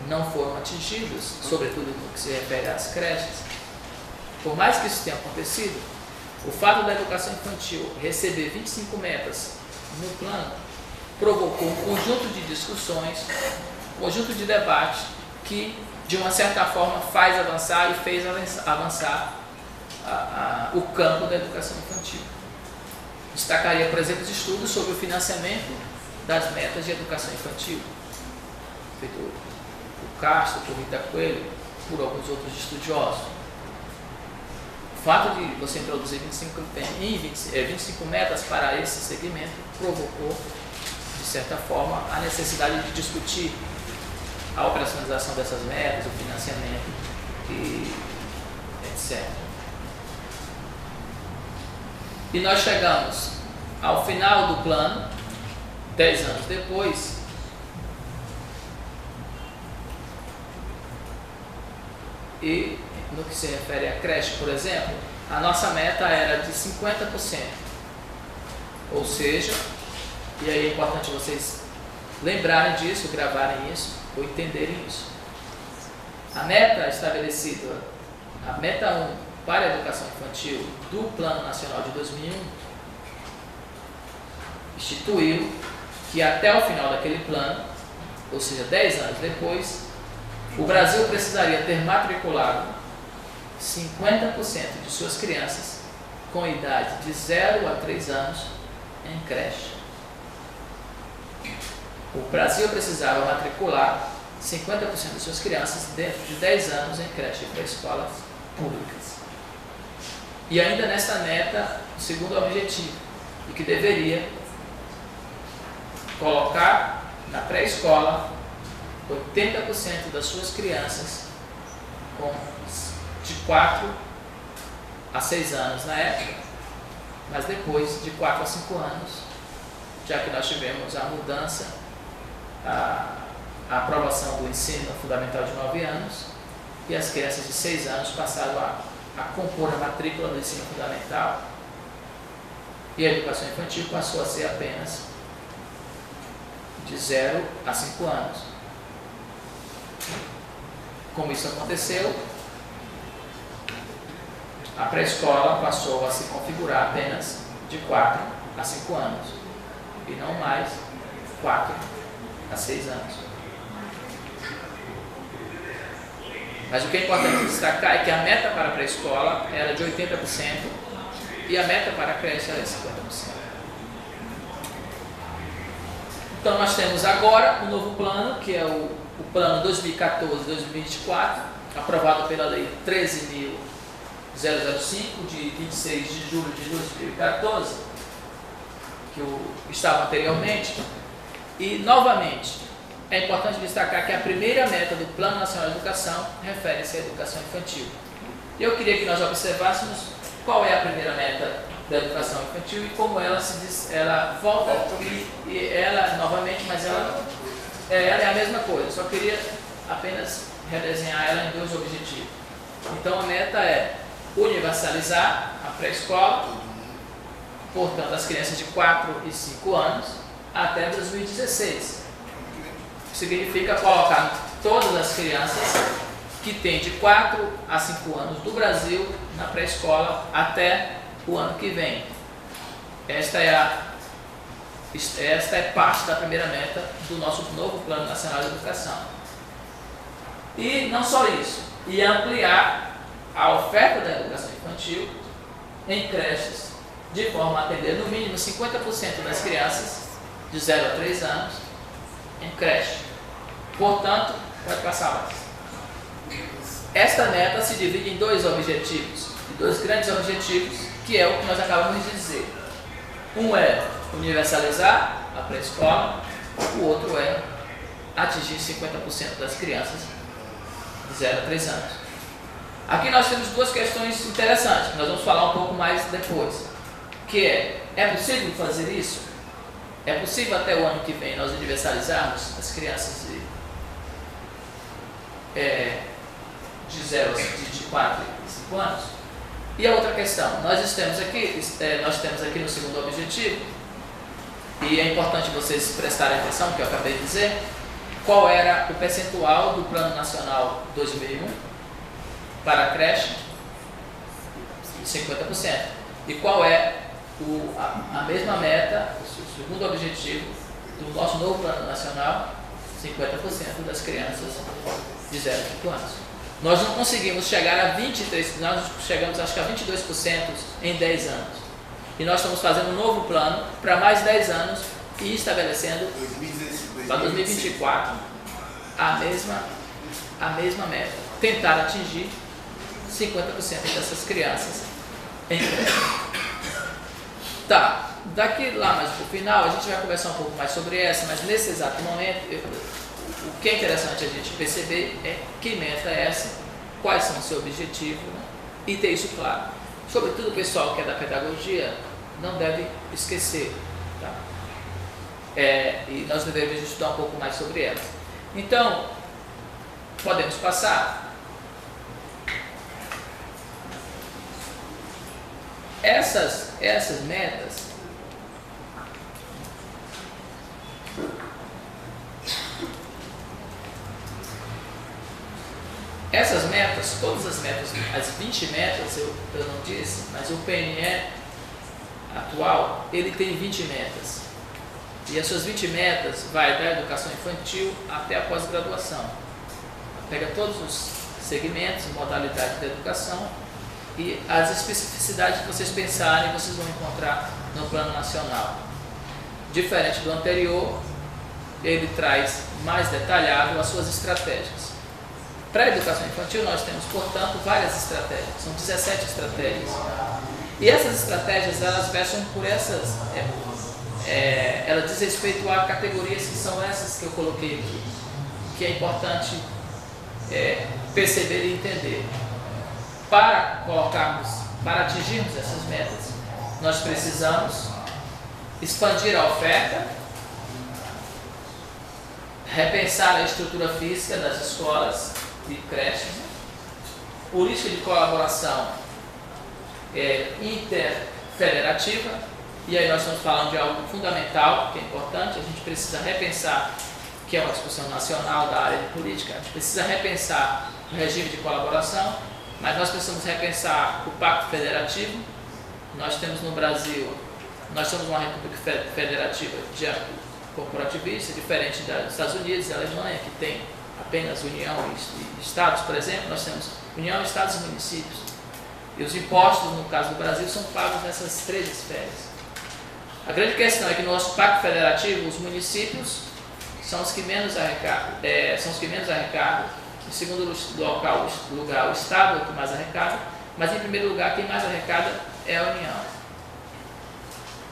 não foram atingidos, sobretudo no que se refere às creches. Por mais que isso tenha acontecido, o fato da educação infantil receber 25 metas no plano provocou um conjunto de discussões, um conjunto de debate que, de uma certa forma, faz avançar e fez avançar o campo da educação infantil. Destacaria, por exemplo, os estudos sobre o financiamento das metas de educação infantil, feito por Castro, por Rita Coelho, por alguns outros estudiosos. O fato de você introduzir 25 metas para esse segmento provocou, de certa forma, a necessidade de discutir a operacionalização dessas metas, o financiamento, etc. E nós chegamos ao final do plano, 10 anos depois, e no que se refere à creche, por exemplo, a nossa meta era de 50%. Ou seja, e aí é importante vocês lembrarem disso, gravarem isso, ou entenderem isso. A meta estabelecida, a meta 1 para a educação infantil do Plano Nacional de 2001, instituiu que até o final daquele plano, ou seja, 10 anos depois, o Brasil precisaria ter matriculado 50% de suas crianças com idade de 0 a 3 anos em creche. O Brasil precisava matricular 50% de suas crianças dentro de 10 anos em creche para escolas públicas. E ainda nesta meta, o segundo objetivo, e que deveria colocar na pré-escola 80% das suas crianças de 4 a 6 anos na época, mas depois de 4 a 5 anos, já que nós tivemos a mudança, a aprovação do ensino fundamental de 9 anos, e as crianças de 6 anos passaram a compor a matrícula do ensino fundamental, e a educação infantil passou a ser apenas de 0 a 5 anos. Como isso aconteceu, a pré-escola passou a se configurar apenas de 4 a 5 anos, e não mais 4 a 6 anos. Mas o que é importante destacar é que a meta para a pré-escola era de 80% e a meta para a creche era de 50%. Então nós temos agora o novo plano, que é o plano 2014-2024, aprovado pela lei 13.005, de 26 de julho de 2014, que estava anteriormente. E, novamente, é importante destacar que a primeira meta do Plano Nacional de Educação refere-se à educação infantil. E eu queria que nós observássemos qual é a primeira meta da educação infantil e como ela ela volta e ela, novamente, mas ela é a mesma coisa, só queria apenas redesenhar ela em 2 objetivos. Então a meta é universalizar a pré-escola, portanto as crianças de 4 e 5 anos até 2016. Significa colocar todas as crianças que têm de 4 a 5 anos do Brasil na pré-escola até o ano que vem. Esta é parte da primeira meta do nosso novo Plano Nacional de Educação. E não só isso, e ampliar a oferta da educação infantil em creches, de forma a atender no mínimo 50% das crianças de 0 a 3 anos em creche. Portanto, pode passar mais. Esta meta se divide em 2 objetivos, 2 grandes objetivos, que é o que nós acabamos de dizer. Um é universalizar a pré-escola, o outro é atingir 50% das crianças de 0 a 3 anos. Aqui nós temos 2 questões interessantes, que nós vamos falar um pouco mais depois, que é possível fazer isso? É possível até o ano que vem nós universalizarmos as crianças de 4 e 5 anos? E a outra questão, nós temos aqui no segundo objetivo, e é importante vocês prestarem atenção no que eu acabei de dizer, qual era o percentual do Plano Nacional 2001 para a creche? 50%. E qual é a mesma meta, o segundo objetivo do nosso novo Plano Nacional? 50% das crianças de 0 a 5 anos. Nós não conseguimos chegar a 23%, nós chegamos acho que a 22% em 10 anos. E nós estamos fazendo um novo plano para mais 10 anos e estabelecendo para 2024 a mesma meta. Tentar atingir 50% dessas crianças em creche. Tá, daqui lá mais pro final a gente vai conversar um pouco mais sobre essa, mas nesse exato momento o que é interessante a gente perceber é que meta é essa, quais são o seu objetivo, né? E ter isso claro. Sobretudo o pessoal que é da pedagogia não deve esquecer, tá? E nós devemos estudar um pouco mais sobre ela. Então, podemos passar. Essas metas todas as metas, as 20 metas, eu não disse, mas o PNE atual, ele tem 20 metas. E as suas 20 metas vai da educação infantil até a pós-graduação. Pega todos os segmentos, modalidades da educação e as especificidades que vocês pensarem, vocês vão encontrar no Plano Nacional. Diferente do anterior, ele traz mais detalhado as suas estratégias. Para a educação infantil, nós temos, portanto, várias estratégias, são 17 estratégias. E essas estratégias, elas versam por essas, elas diz respeito a categorias que são essas que eu coloquei aqui, que é importante perceber e entender. Para atingirmos essas metas, nós precisamos expandir a oferta, repensar a estrutura física das escolas e creches, política de colaboração interfederativa, e aí nós estamos falando de algo fundamental, que é importante, a gente precisa repensar, que é uma discussão nacional da área de política, a gente precisa repensar o regime de colaboração, mas nós precisamos repensar o Pacto Federativo. Nós temos no Brasil, nós somos uma república federativa corporativista, diferente dos Estados Unidos e da Alemanha, que tem apenas União e Estados, por exemplo. Nós temos União, Estados e municípios. E os impostos, no caso do Brasil, são pagos nessas três esferas. A grande questão é que no nosso Pacto Federativo, os municípios são os que menos arrecadam. Em segundo lugar, o Estado é o que mais arrecada, mas em primeiro lugar, quem mais arrecada é a União.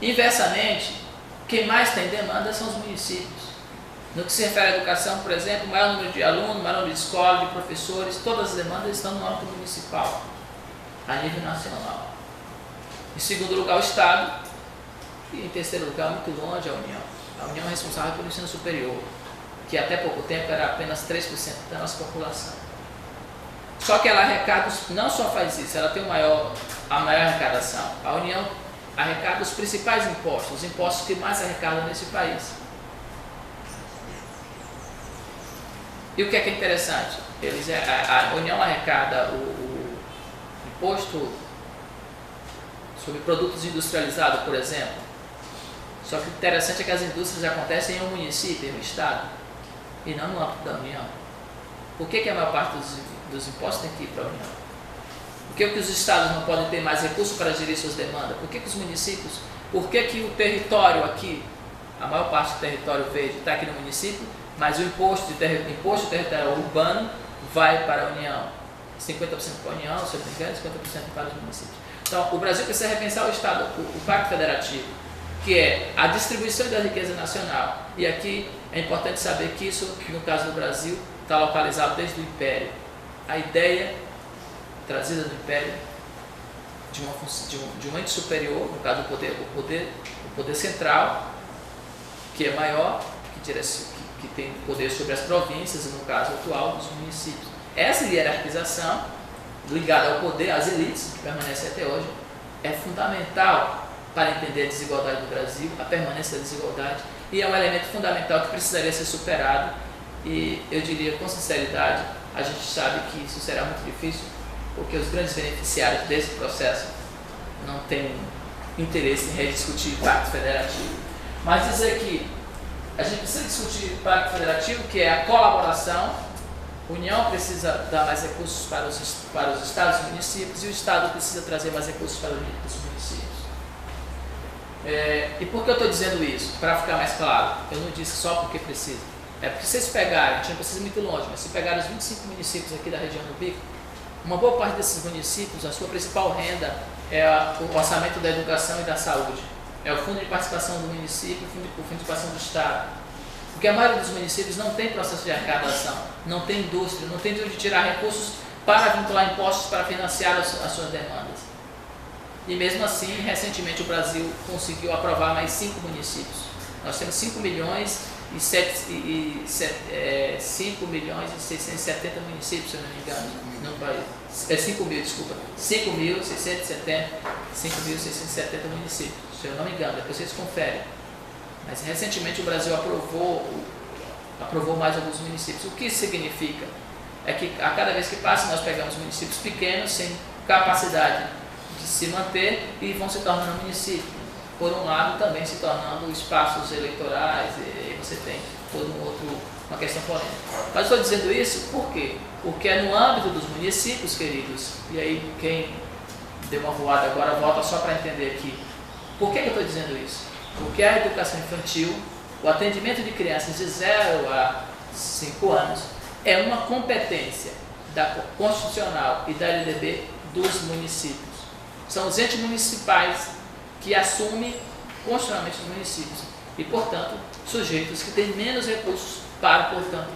Inversamente, quem mais tem demanda são os municípios. No que se refere à educação, por exemplo, maior número de alunos, maior número de escolas, de professores, todas as demandas estão no âmbito municipal, a nível nacional. Em segundo lugar, o Estado, e em terceiro lugar, muito longe, a União. A União é responsável pelo ensino superior, que até pouco tempo era apenas 3% da nossa população. Só que ela arrecada, não só faz isso, ela tem a maior arrecadação. A União arrecada os principais impostos, os impostos que mais arrecadam nesse país. E o que é interessante? A União arrecada o imposto sobre produtos industrializados, por exemplo. Só que o interessante é que as indústrias acontecem em um município, em um estado, e não no âmbito da União. Por que a maior parte dos impostos tem que ir para a União? Por que os estados não podem ter mais recursos para gerir suas demandas? Por que os municípios? Por que o território aqui, a maior parte do território verde está aqui no município, mas o imposto territorial urbano vai para a União? 50% para a União, se eu não me engano, 50% para os municípios. Então, o Brasil precisa repensar o Estado, o Pacto Federativo, que é a distribuição da riqueza nacional. E aqui é importante saber que isso, no caso do Brasil, está localizado desde o Império. A ideia trazida do Império de um ente superior, no caso o poder central, que é maior, que tem poder sobre as províncias, e no caso atual, dos municípios. Essa hierarquização, ligada ao poder, às elites, que permanece até hoje, é fundamental para entender a desigualdade do Brasil, a permanência da desigualdade, e é um elemento fundamental que precisaria ser superado E eu diria com sinceridade, a gente sabe que isso será muito difícil, porque os grandes beneficiários desse processo não têm interesse em rediscutir o Pacto Federativo. Mas dizer que a gente precisa discutir o Pacto Federativo, que é a colaboração, a União precisa dar mais recursos para os estados e municípios, e o Estado precisa trazer mais recursos para os municípios. E por que eu estou dizendo isso? Para ficar mais claro, eu não disse só porque precisa. É porque se vocês pegarem, a gente não precisa ir muito longe, mas se pegarem os 25 municípios aqui da região do Bico, uma boa parte desses municípios, a sua principal renda é o orçamento da educação e da saúde. É o fundo de participação do município, o fundo de participação do Estado. Porque a maioria dos municípios não tem processo de arrecadação, não tem indústria, não tem de onde tirar recursos para vincular impostos para financiar as suas demandas. E mesmo assim, recentemente o Brasil conseguiu aprovar mais 5 municípios. Nós temos 5 milhões e 670 municípios, se eu não me engano, no país. 5 mil, desculpa. 5.670 municípios, se eu não me engano, depois vocês conferem. Mas recentemente o Brasil aprovou mais alguns municípios. O que isso significa? É que a cada vez que passa nós pegamos municípios pequenos, sem capacidade de se manter, e vão se tornando municípios. Por um lado também se tornando espaços eleitorais, e aí você tem uma questão polêmica. Mas estou dizendo isso por quê? Porque é no âmbito dos municípios, queridos, e aí quem deu uma voada agora volta só para entender aqui. Por que eu estou dizendo isso? Porque a educação infantil, o atendimento de crianças de 0 a 5 anos, é uma competência constitucional e da LDB dos municípios. São os entes municipais que assumem constitucionalmente os municípios e, portanto, sujeitos que têm menos recursos para, portanto,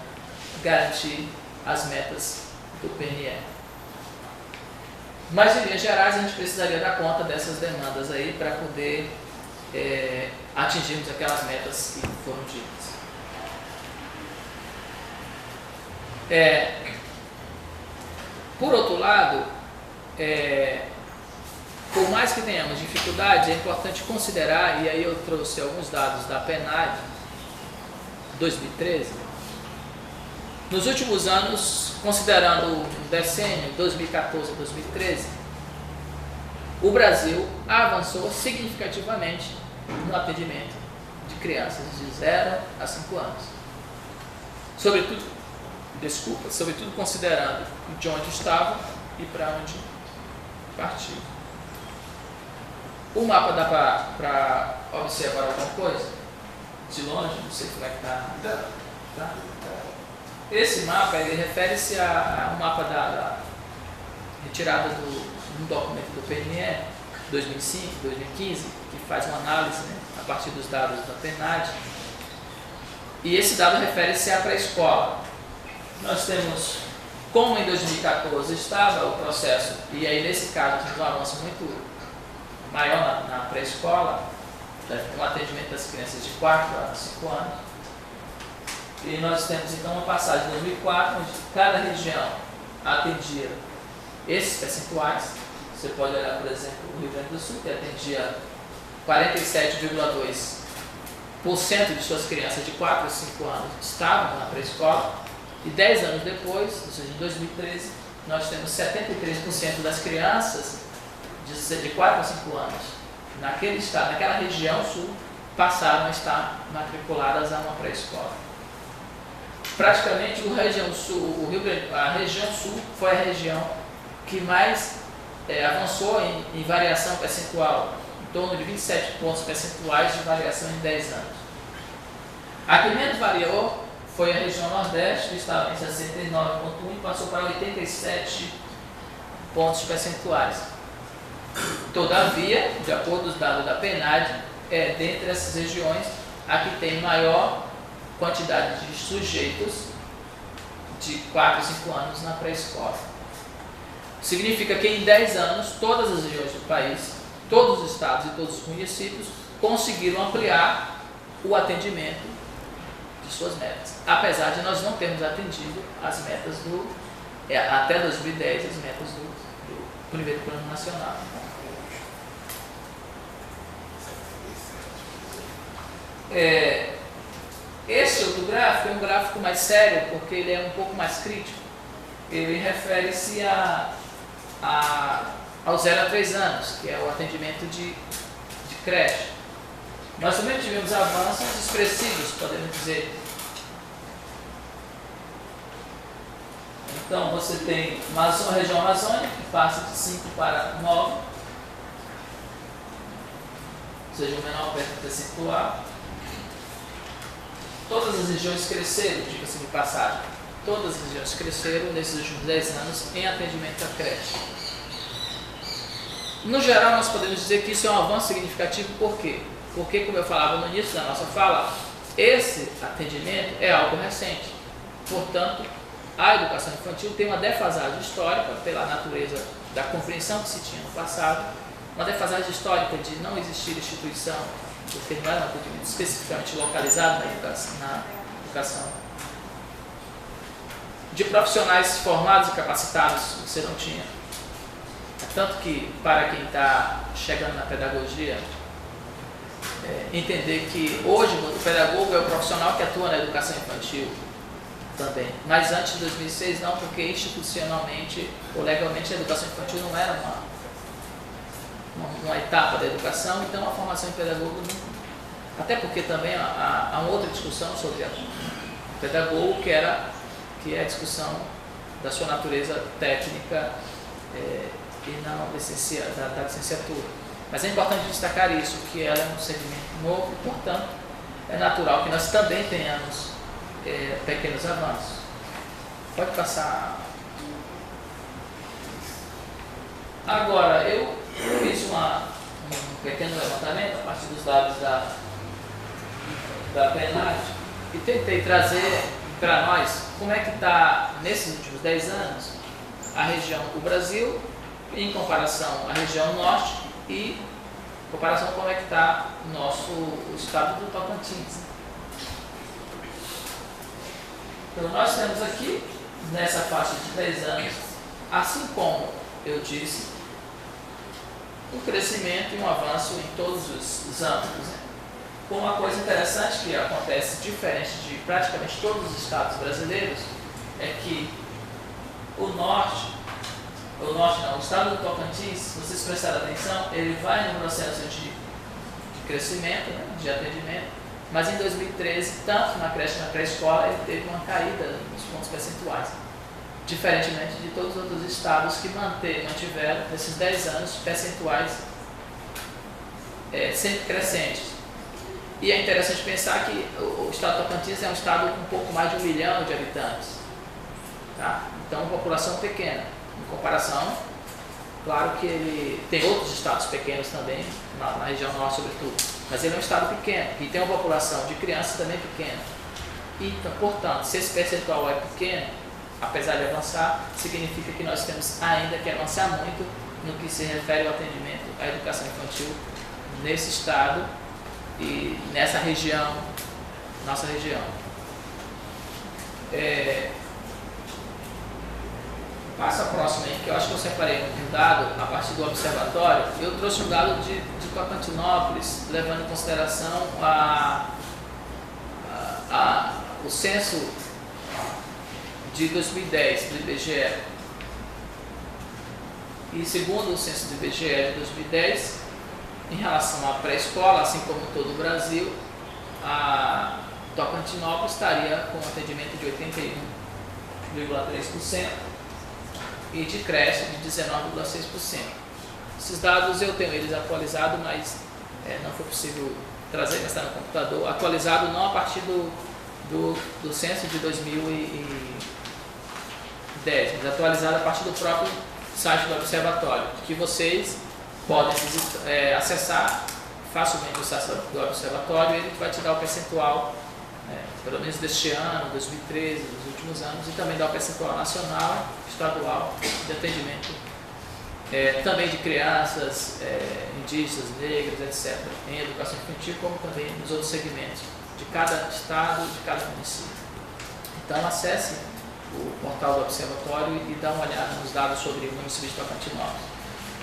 garantir as metas do PNE. Mas, em linhas gerais, a gente precisaria dar conta dessas demandas aí para poder atingirmos aquelas metas que foram ditas. Por outro lado, por mais que tenhamos dificuldades, é importante considerar, e aí eu trouxe alguns dados da PNAD 2013, nos últimos anos, considerando o decênio 2014 a 2013, o Brasil avançou significativamente no atendimento de crianças de 0 a 5 anos. Sobretudo considerando de onde estavam e para onde partiu. O mapa dá para observar alguma coisa? De longe, não sei como é que está. Tá? Esse mapa ele refere-se a um mapa retirado de um documento do PNE 2005, 2015, que faz uma análise, né, a partir dos dados da PNAD. E esse dado refere-se à pré-escola. Nós temos, como em 2014 estava o processo, e aí nesse caso temos um avanço muito maior na pré-escola, no atendimento das crianças de 4 a 5 anos. E nós temos então uma passagem de 2004, onde cada região atendia esses percentuais. Você pode olhar, por exemplo, o Rio Grande do Sul, que atendia 47,2% de suas crianças de 4 a 5 anos estavam na pré-escola. E 10 anos depois, ou seja, em 2013, nós temos 73% das crianças de 4 a 5 anos naquele estado, naquela região sul, passaram a estar matriculadas a uma pré-escola. Praticamente a região sul foi a região que mais avançou em variação percentual, em torno de 27 pontos percentuais de variação em 10 anos. A que menos variou foi a região Nordeste, que estava em 69,1 e passou para 87 pontos percentuais. Todavia, de acordo com os dados da PNAD, dentre essas regiões, a que tem maior quantidade de sujeitos de 4 a 5 anos na pré-escola. Significa que em 10 anos, todas as regiões do país, todos os estados e todos os municípios conseguiram ampliar o atendimento de suas metas. Apesar de nós não termos atendido as metas até 2010, as metas do primeiro plano nacional. Este outro gráfico é um gráfico mais sério, porque ele é um pouco mais crítico. Ele refere-se aos 0 a 3 anos, que é o atendimento de creche. Nós também tivemos avanços expressivos, podemos dizer. Então, você tem a região amazônica, que passa de 5 para 9, ou seja, o menor percentual. Todas as regiões cresceram, diga-se de passagem. Todas as regiões cresceram nesses últimos 10 anos em atendimento à creche. No geral, nós podemos dizer que isso é um avanço significativo, por quê? Porque, como eu falava no início da nossa fala, esse atendimento é algo recente. Portanto, a educação infantil tem uma defasagem histórica, pela natureza da compreensão que se tinha no passado, uma defasagem histórica de não existir instituição, porque não era um atendimento especificamente localizado na educação, de profissionais formados e capacitados, você não tinha. Tanto que, para quem está chegando na pedagogia, entender que hoje o pedagogo é o profissional que atua na educação infantil também. Mas antes de 2006 não, porque institucionalmente ou legalmente a educação infantil não era uma etapa da educação, então a formação em pedagogo não. Até porque também há uma outra discussão sobre o pedagogo, que é a discussão da sua natureza técnica e não da licenciatura. Mas é importante destacar isso, que ela é um segmento novo e, portanto, é natural que nós também tenhamos pequenos avanços. Pode passar. Agora, eu fiz um pequeno levantamento a partir dos dados da PNAD e tentei trazer para nós como é que está, nesses últimos 10 anos, a região, o Brasil, em comparação à região norte e em comparação com como é que está o estado do Tocantins. Então, nós temos aqui, nessa faixa de 10 anos, assim como eu disse, um crescimento e um avanço em todos os âmbitos. Né? Uma coisa interessante que acontece diferente de praticamente todos os estados brasileiros é que o estado do Tocantins, se vocês prestarem atenção, ele vai no processo de crescimento, né, de atendimento, mas em 2013, tanto na creche como na pré-escola, ele teve uma caída nos pontos percentuais, diferentemente de todos os outros estados que mantiveram, nesses 10 anos, percentuais sempre crescentes. E é interessante pensar que o estado do Tocantins é um estado com um pouco mais de 1 milhão de habitantes. Tá? Então, uma população pequena. Em comparação, claro que ele tem outros estados pequenos também, na região norte sobretudo, mas ele é um estado pequeno, que tem uma população de crianças também pequena. E, então, portanto, se esse percentual é pequeno, apesar de avançar, significa que nós temos ainda que avançar muito no que se refere ao atendimento à educação infantil nesse estado e nessa região, nossa região. Passa a próxima aí, que eu acho que eu separei um dado a partir do observatório. Eu trouxe um dado de Tocantinópolis, levando em consideração o censo de 2010 do IBGE. E segundo o censo do IBGE de 2010, em relação à pré-escola, assim como todo o Brasil, a Tocantinópolis estaria com um atendimento de 81,3% e de creche de 19,6%. Esses dados eu tenho eles atualizados, mas não foi possível trazer, mas está no computador. Atualizado não a partir do censo de 2010, mas atualizado a partir do próprio site do Observatório, que vocês podem acessar facilmente o site do Observatório. Ele vai te dar o percentual, pelo menos deste ano, 2013, dos últimos anos, e também dá o percentual nacional, estadual, de atendimento, também de crianças, indígenas, negras, etc., em educação infantil, como também nos outros segmentos de cada estado, de cada município. Então, acesse o portal do Observatório e dá uma olhada nos dados sobre o município de Tocantinópolis.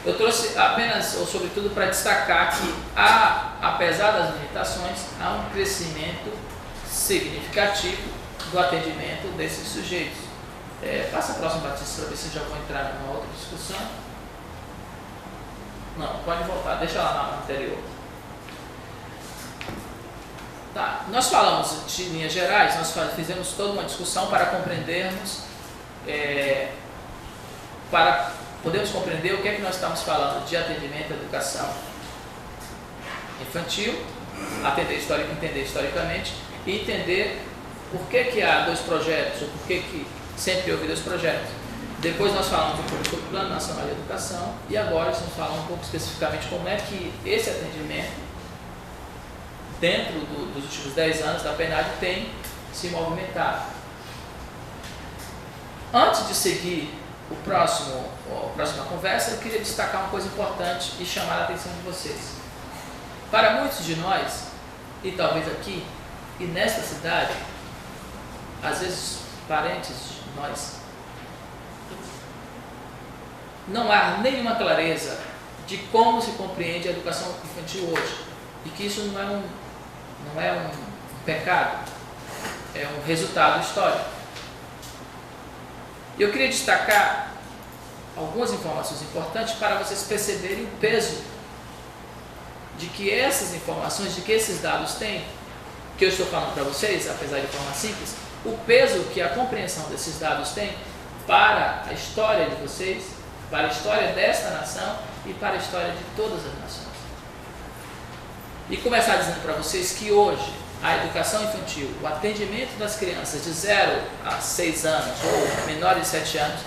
Eu trouxe apenas, ou sobretudo, para destacar que, apesar das limitações, há um crescimento significativo do atendimento desses sujeitos. Passa a próxima, Batista, para ver se já vou entrar numa outra discussão. Não, pode voltar, deixa lá na anterior. Tá, nós falamos de linhas gerais, nós fizemos toda uma discussão para compreendermos, para podermos compreender o que é que nós estamos falando de atendimento à educação infantil, entender historicamente e entender por que há dois projetos, ou por que sempre houve dois projetos. Depois nós falamos um pouco sobre o Plano Nacional de Educação e agora estamos falando um pouco especificamente como é que esse atendimento, dentro dos últimos 10 anos da PNAD, tem se movimentado. Antes de seguir a próxima conversa, eu queria destacar uma coisa importante e chamar a atenção de vocês. Para muitos de nós, e talvez aqui e nesta cidade, às vezes parentes de nós, não há nenhuma clareza de como se compreende a educação infantil hoje, e que isso não é um pecado, é um resultado histórico. Eu queria destacar algumas informações importantes para vocês perceberem o peso de que essas informações, de que esses dados têm, que eu estou falando para vocês, apesar de forma simples, o peso que a compreensão desses dados tem para a história de vocês, para a história desta nação e para a história de todas as nações. E começar dizendo para vocês que hoje a educação infantil, o atendimento das crianças de 0 a 6 anos ou menores de 7 anos,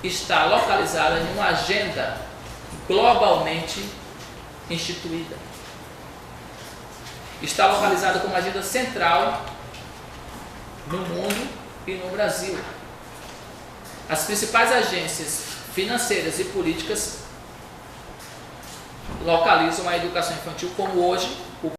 está localizada em uma agenda globalmente instituída. Está localizada como agenda central no mundo e no Brasil. As principais agências financeiras e políticas localizam a educação infantil como hoje o